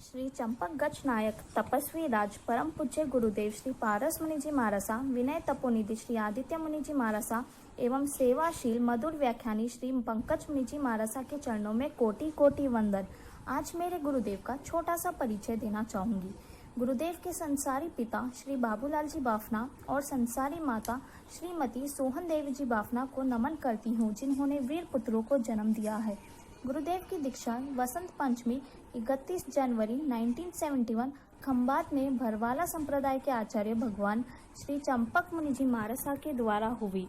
श्री चंपक गच्छ नायक तपस्वी राज परम पूज्य गुरुदेव श्री पारस मुनि जी महारासा, विनय तपोनिधि श्री आदित्य मुनि जी महारासा एवं सेवाशील मधुर व्याख्यानी श्री पंकज मुनि जी महारासा के चरणों में कोटि कोटि वंदन। आज मेरे गुरुदेव का छोटा सा परिचय देना चाहूंगी। गुरुदेव के संसारी पिता श्री बाबूलाल जी बाफना और संसारी माता श्रीमती सोहन देवी जी बाफना को नमन करती हूँ, जिन्होंने वीर पुत्रों को जन्म दिया है। गुरुदेव की दीक्षा वसंत पंचमी 31 जनवरी 1971 खंबात में भरवाला संप्रदाय के आचार्य भगवान श्री चंपक मुनि जी महारासा के द्वारा हुई।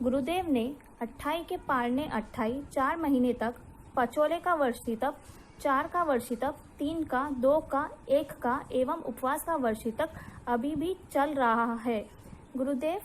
गुरुदेव ने 28 के पारने 28 4 महीने तक, पचोले का वर्षी तक, 4 का वर्षी तक, 3 का, 2 का, 1 का एवं उपवास का वर्षी तक अभी भी चल रहा है। गुरुदेव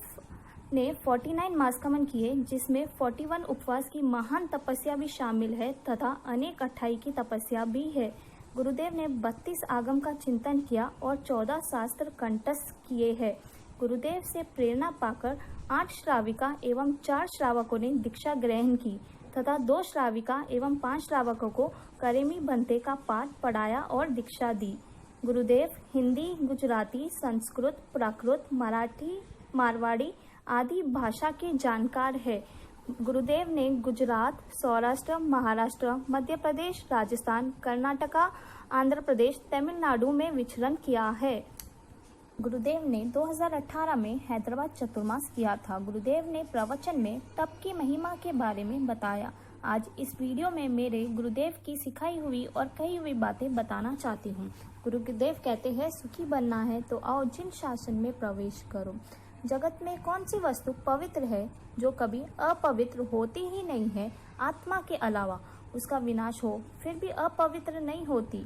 ने 49 मासकमन किए, जिसमें 41 उपवास की महान तपस्या भी शामिल है तथा अनेक 28 की तपस्या भी है। गुरुदेव ने 32 आगम का चिंतन किया और 14 शास्त्र कंठस्थ किए हैं। गुरुदेव से प्रेरणा पाकर 8 श्राविका एवं 4 श्रावकों ने दीक्षा ग्रहण की तथा 2 श्राविका एवं 5 श्रावकों को करेमी बंते का पाठ पढ़ाया और दीक्षा दी। गुरुदेव हिंदी, गुजराती, संस्कृत, प्राकृत, मराठी, मारवाड़ी आदि भाषा के जानकार है। गुरुदेव ने गुजरात, सौराष्ट्र, महाराष्ट्र, मध्य प्रदेश, राजस्थान, कर्नाटका, आंध्र प्रदेश, तमिलनाडु में विचरण किया है। गुरुदेव ने 2018 में हैदराबाद चतुर्मास किया था। गुरुदेव ने प्रवचन में तप की महिमा के बारे में बताया। आज इस वीडियो में मेरे गुरुदेव की सिखाई हुई और कही हुई बातें बताना चाहती हूँ। गुरुदेव कहते हैं, सुखी बनना है तो आओ जिन शासन में प्रवेश करो। जगत में कौन सी वस्तु पवित्र है जो कभी अपवित्र होती ही नहीं है? आत्मा के अलावा उसका विनाश हो फिर भी अपवित्र नहीं होती।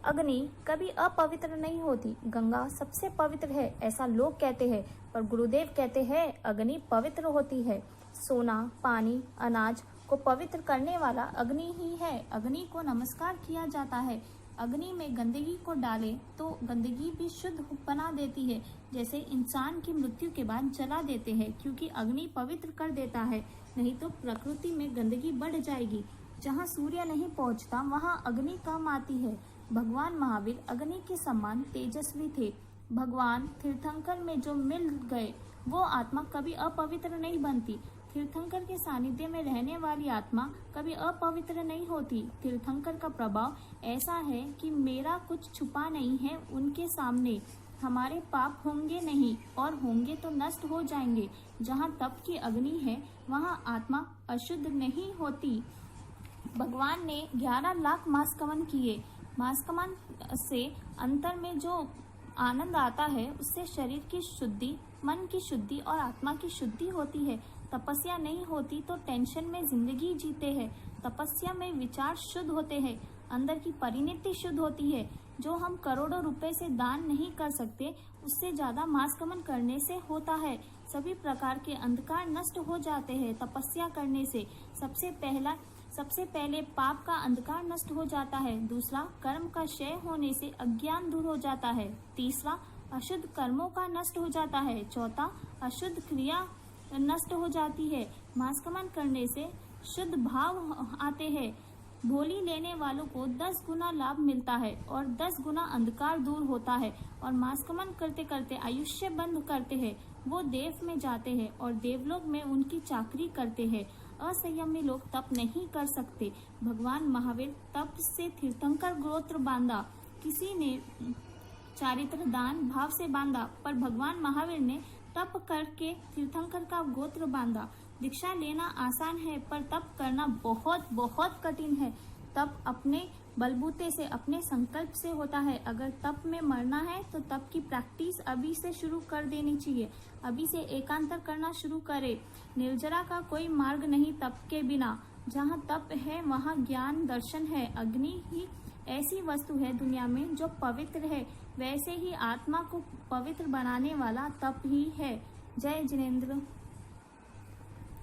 अग्नि कभी अपवित्र नहीं होती। गंगा सबसे पवित्र है ऐसा लोग कहते हैं, पर गुरुदेव कहते हैं अग्नि पवित्र होती है। सोना, पानी, अनाज को पवित्र करने वाला अग्नि ही है। अग्नि को नमस्कार किया जाता है। अग्नि में गंदगी को डाले तो गंदगी भी शुद्ध बना देती है, जैसे इंसान की मृत्यु के बाद जला देते हैं, क्योंकि अग्नि पवित्र कर देता है। नहीं तो प्रकृति में गंदगी बढ़ जाएगी। जहाँ सूर्य नहीं पहुँचता वहाँ अग्नि काम आती है। भगवान महावीर अग्नि के समान तेजस्वी थे। भगवान तीर्थंकर में जो मिल गए वो आत्मा कभी अपवित्र नहीं बनती। तीर्थंकर के सानिध्य में रहने वाली आत्मा कभी अपवित्र नहीं होती। तीर्थंकर का प्रभाव ऐसा है कि मेरा कुछ छुपा नहीं है उनके सामने। हमारे पाप होंगे नहीं, और होंगे तो नष्ट हो जाएंगे। जहाँ तप की अग्नि है वहाँ आत्मा अशुद्ध नहीं होती। भगवान ने 11 लाख मासकमन किए। मासकमन से अंतर में जो आनंद आता है उससे शरीर की शुद्धि, मन की शुद्धि और आत्मा की शुद्धि होती है। तपस्या नहीं होती तो टेंशन में जिंदगी जीते हैं। तपस्या में विचार शुद्ध होते हैं, अंदर की परिणति शुद्ध होती है। जो हम करोड़ों रुपए से दान नहीं कर सकते उससे ज्यादा मासकमन करने से होता है। सभी प्रकार के अंधकार नष्ट हो जाते हैं तपस्या करने से। सबसे पहले पाप का अंधकार नष्ट हो जाता है। दूसरा, कर्म का क्षय होने से अज्ञान दूर हो जाता है। तीसरा, अशुद्ध कर्मों का नष्ट हो जाता है। चौथा, अशुद्ध क्रिया नष्ट हो जाती है। मासकमन करने से शुद्ध भाव आते हैं। भोली लेने वालों को 10 गुना लाभ मिलता है और 10 गुना अंधकार दूर होता है। और मासकमन करते करते आयुष्य बंद करते हैं। वो देव में जाते हैं और देवलोक में उनकी चाकरी करते हैं। असंयमी लोग तप नहीं कर सकते। भगवान महावीर तप से तीर्थंकर गोत्र बांधा। किसी ने चारित्र दान भाव से बांधा, पर भगवान महावीर ने तप करके तीर्थंकर का गोत्र बांधा। दीक्षा लेना आसान है पर तप करना बहुत बहुत कठिन है। तप अपने बलबूते से, अपने संकल्प से होता है। अगर तप में मरना है तो तप की प्रैक्टिस अभी से शुरू कर देनी चाहिए। अभी से एकांतर करना शुरू करे। निर्जरा का कोई मार्ग नहीं तप के बिना। जहाँ तप है वहाँ ज्ञान दर्शन है। अग्नि ही ऐसी वस्तु है दुनिया में जो पवित्र है, वैसे ही आत्मा को पवित्र बनाने वाला तप ही है। जय जिनेंद्र।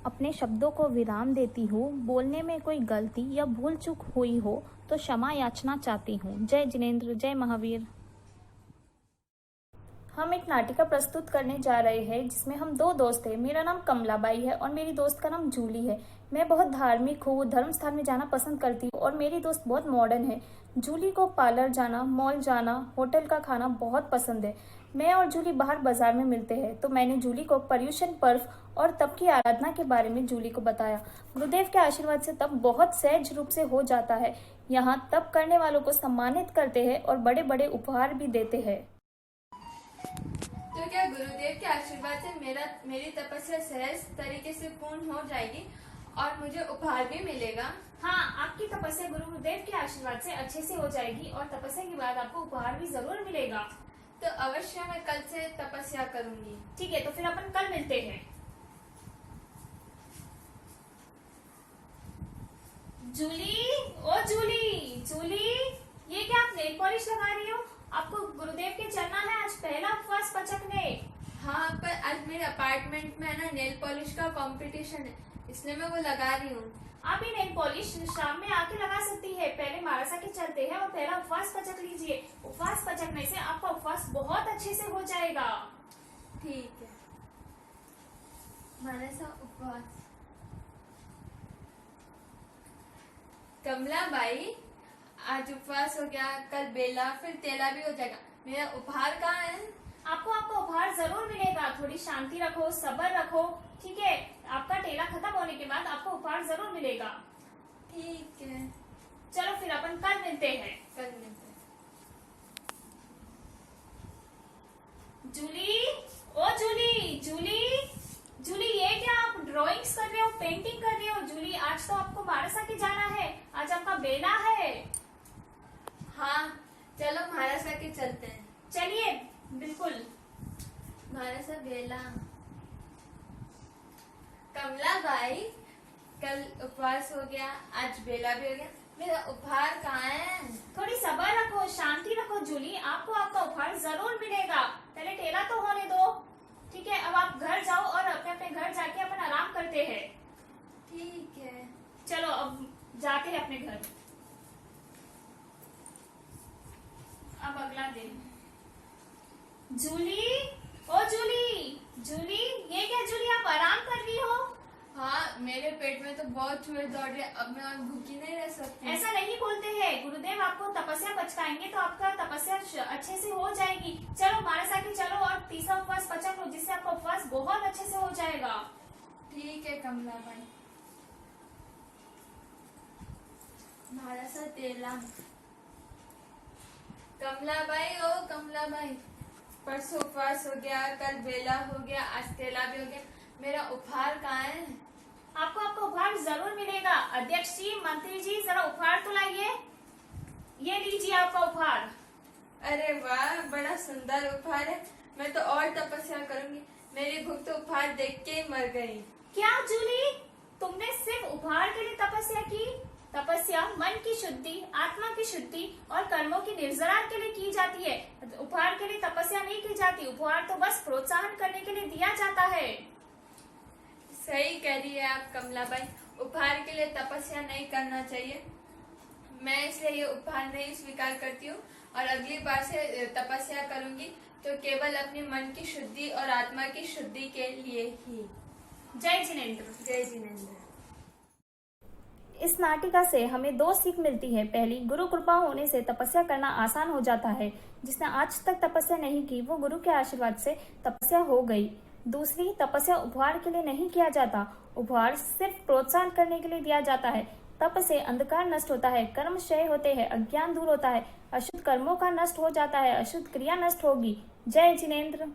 अपने शब्दों को विराम देती हूँ। बोलने में कोई गलती या भूल चूक हुई हो तो क्षमा याचना चाहती हूँ। जय जिनेंद्र, जय महावीर। हम एक नाटिका प्रस्तुत करने जा रहे हैं जिसमें हम दो दोस्त हैं। मेरा नाम कमलाबाई है और मेरी दोस्त का नाम जूली है। मैं बहुत धार्मिक हूँ, धर्म स्थान में जाना पसंद करती हूँ और मेरी दोस्त बहुत मॉडर्न है। जूली को पार्लर जाना, मॉल जाना, होटल का खाना बहुत पसंद है। मैं और जूली बाहर बाजार में मिलते हैं तो मैंने जूली को पर्युषण पर्व और तप की आराधना के बारे में जूली को बताया। गुरुदेव के आशीर्वाद से तप बहुत सहज रूप से हो जाता है। यहाँ तप करने वालों को सम्मानित करते हैं और बड़े बड़े उपहार भी देते हैं। तो क्या गुरुदेव के आशीर्वाद से मेरी तपस्या सहज तरीके से पूर्ण हो जाएगी और मुझे उपहार भी मिलेगा? हाँ, आपकी तपस्या गुरुदेव के आशीर्वाद से अच्छे से हो जाएगी और तपस्या के बाद आपको उपहार भी जरूर मिलेगा। तो अवश्य मैं कल से तपस्या करूंगी। ठीक है, तो फिर अपन कल मिलते हैं। जूली, ओ जूली, जूली, ये क्या आप नेल पॉलिश लगा रही हो? आपको गुरुदेव के चलना है आज पहला उपवास पचकने। हाँ, पर आज मेरे अपार्टमेंट में ना नेल पॉलिश का कंपटीशन है, इसलिए मैं वो लगा रही हूँ। आप ये नेल पॉलिश शाम में आके लगा सकती है। पहले मारसा के चलते हैं और पहला उपवास पचक लीजिए। उपवास पचकने से आपका उपवास बहुत अच्छे से हो जाएगा। ठीक है, मानसा उपवास। कमला बाई, आज उपवास हो गया, कल बेला फिर तेला भी हो जाएगा। मेरा उपहार कहाँ है? आपको आपका उपहार जरूर मिलेगा। थोड़ी शांति रखो, सब्र रखो, ठीक है? आपका टेला खत्म होने के बाद आपको उपहार जरूर मिलेगा। ठीक है, चलो फिर अपन कल मिलते हैं। कल मिलते हैं। जूली, ओ जूली, जूली, जूली, ये क्या आप ड्राइंग्स कर रहे हो, पेंटिंग कर रहे हो? जूली, आज तो आपको मारसा के जाना है, आज आपका बेला है। हाँ, चलो महाराजा के चलते हैं। चलिए, बिल्कुल। महाराजा बेला। कमला बाई, कल उपवास हो गया, आज बेला भी हो गया, मेरा उपहार कहाँ है? थोड़ी सब्र रखो, शांति रखो जूली, आपको आपका उपहार जरूर मिलेगा। पहले टेला तो होने दो, ठीक है? अब आप घर जाओ और अपने अपने घर जाके अपन आराम करते हैं। ठीक है, चलो अब जाते हैं अपने घर। अब अगला दिन। जूली, ओ जूली, जूली, ये क्या जूली, आप आराम कर रही हो? हाँ, मेरे पेट में तो बहुत चूहे दौड़ रहे, अब मैं और भूखी नहीं रह सकती। ऐसा नहीं बोलते हैं, गुरुदेव आपको तपस्या पचकाएंगे तो आपका तपस्या अच्छे से हो जाएगी। चलो मानसा के चलो और तीसरा उपवास पचक लो, जिससे आपका उपवास बहुत अच्छे से हो जाएगा। ठीक है कमला बाई। महाराजा तेला। कमला बाई, ओ कमला बाई, परसों उपवास हो गया, कल बेला हो गया, आज तेला भी हो गया, मेरा उपहार कहाँ है? आपको आपका उपहार जरूर मिलेगा। अध्यक्ष जी, मंत्री जी, जरा उपहार तो लाइए। ये लीजिए आपका उपहार। अरे वाह, बड़ा सुंदर उपहार है, मैं तो और तपस्या करूंगी। मेरी भूख तो उपहार देख के ही मर गई। क्या जूली, तुमने सिर्फ उपहार के लिए तपस्या की? तपस्या मन की शुद्धि, आत्मा की शुद्धि और कर्मों की निर्जरा के लिए की जाती है। उपहार के लिए तपस्या नहीं की जाती। उपहार तो बस प्रोत्साहन करने के लिए दिया जाता है। सही कह रही है आप कमला बाई, उपहार के लिए तपस्या नहीं करना चाहिए। मैं इसलिए ये उपहार नहीं स्वीकार करती हूँ और अगली बार से तपस्या करूंगी तो केवल अपने मन की शुद्धि और आत्मा की शुद्धि के लिए ही। जय जिनेंद्र। जय जिनेंद्र। इस नाटिका से हमें दो सीख मिलती है। पहली, गुरु कृपा होने से तपस्या करना आसान हो जाता है। जिसने आज तक तपस्या नहीं की वो गुरु के आशीर्वाद से तपस्या हो गई। दूसरी, तपस्या उपहार के लिए नहीं किया जाता। उपहार सिर्फ प्रोत्साहन करने के लिए दिया जाता है। तप से अंधकार नष्ट होता है, कर्म क्षय होते हैं, अज्ञान दूर होता है, अशुद्ध कर्मों का नष्ट हो जाता है, अशुद्ध क्रिया नष्ट होगी। जय जिनेंद्र।